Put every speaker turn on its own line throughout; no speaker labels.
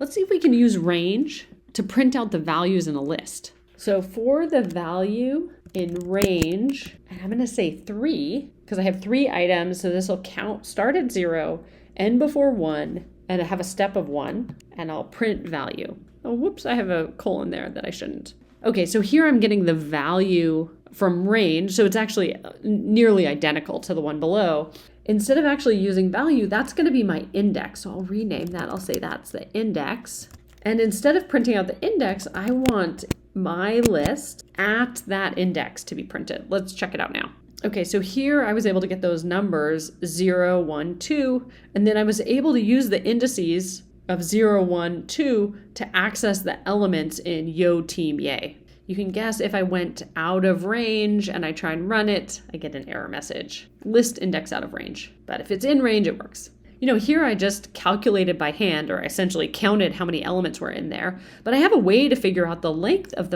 Let's see if we can use range to print out the values in a list. So for the value in range, and I'm going to say 3 because I have 3 items. So this will count, start at 0, end before 1, and I have a step of 1, and I'll print value. Oh, whoops, I have a colon there that I shouldn't. Okay, so here I'm getting the value from range. So it's actually nearly identical to the one below. Instead of actually using value, that's going to be my index. So I'll rename that. I'll say that's the index. And instead of printing out the index, I want my list at that index to be printed. Let's check it out now. Okay, so here I was able to get those numbers 0, 1, 2, and then I was able to use the indices of 0, 1, 2 to access the elements in yo team yay. You can guess if I went out of range and I try and run it, I get an error message. List index out of range. But if it's in range, it works. Here I just calculated by hand, or essentially counted how many elements were in there, but I have a way to figure out the length of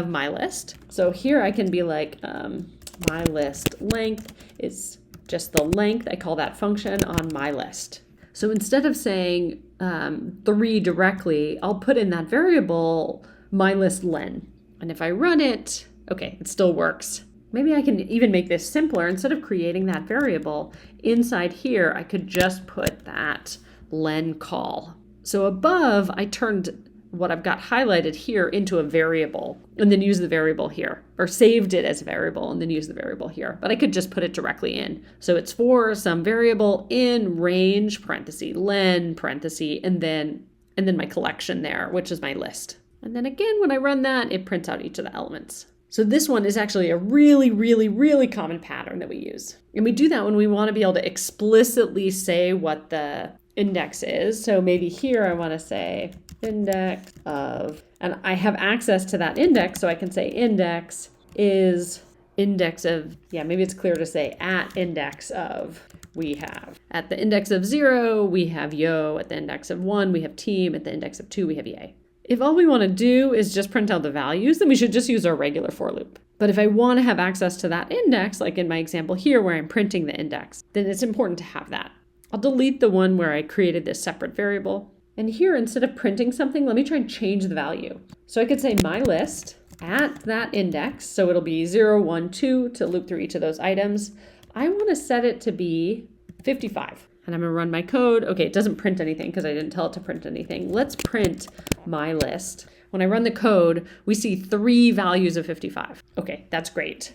my list. So here I can be like, my list length is just the length. I call that function on my list. So instead of saying 3 directly, I'll put in that variable my list len. And if I run it, okay, it still works. Maybe I can even make this simpler. Instead of creating that variable inside here, I could just put that len call. So above, I turned what I've got highlighted here into a variable and then use the variable here, or saved it as a variable and then use the variable here. But I could just put it directly in. So it's for some variable in range, parenthesis, len, parenthesis, and then my collection there, which is my list. And then again, when I run that, it prints out each of the elements. So this one is actually a really, really, really common pattern that we use. And we do that when we want to be able to explicitly say what the index is. So maybe here I want to say index of, and I have access to that index, so I can say index is index of, maybe it's clear to say at index of, we have. At the index of 0, we have yo. At the index of 1, we have team. At the index of 2, we have yay. If all we want to do is just print out the values, then we should just use our regular for loop. But if I want to have access to that index, like in my example here where I'm printing the index, then it's important to have that. I'll delete the one where I created this separate variable. And here, instead of printing something, let me try and change the value. So I could say my list at that index, so it'll be 0, 1, 2 to loop through each of those items. I want to set it to be 55. And I'm going to run my code. Okay, it doesn't print anything because I didn't tell it to print anything. Let's print my list. When I run the code, we see 3 values of 55. Okay, that's great.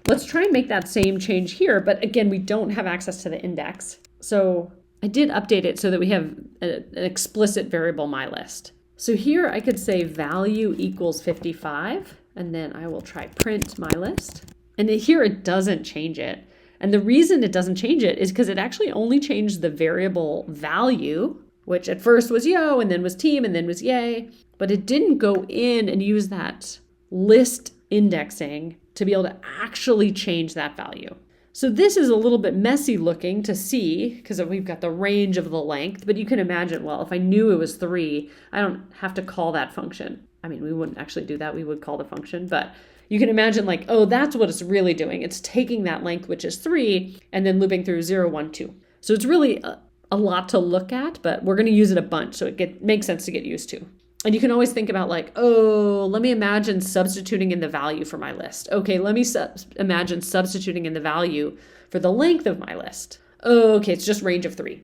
Let's try and make that same change here. But again, we don't have access to the index. So I did update it so that we have an explicit variable my list. So here I could say value equals 55. And then I will try print my list. And here it doesn't change it. And the reason it doesn't change it is because it actually only changed the variable value, which at first was yo, and then was team, and then was yay. But it didn't go in and use that list indexing to be able to actually change that value. So this is a little bit messy looking to see because we've got the range of the length, but you can imagine, well, if I knew it was 3, I don't have to call that function. I mean, we wouldn't actually do that. We would call the function, but you can imagine like, oh, that's what it's really doing. It's taking that length, which is 3, and then looping through 0, 1, 2. So it's really a lot to look at, but we're going to use it a bunch. So it makes sense to get used to. And you can always think about like, oh, let me imagine substituting in the value for my list. Okay, let me imagine substituting in the value for the length of my list. Oh, okay, it's just range of 3.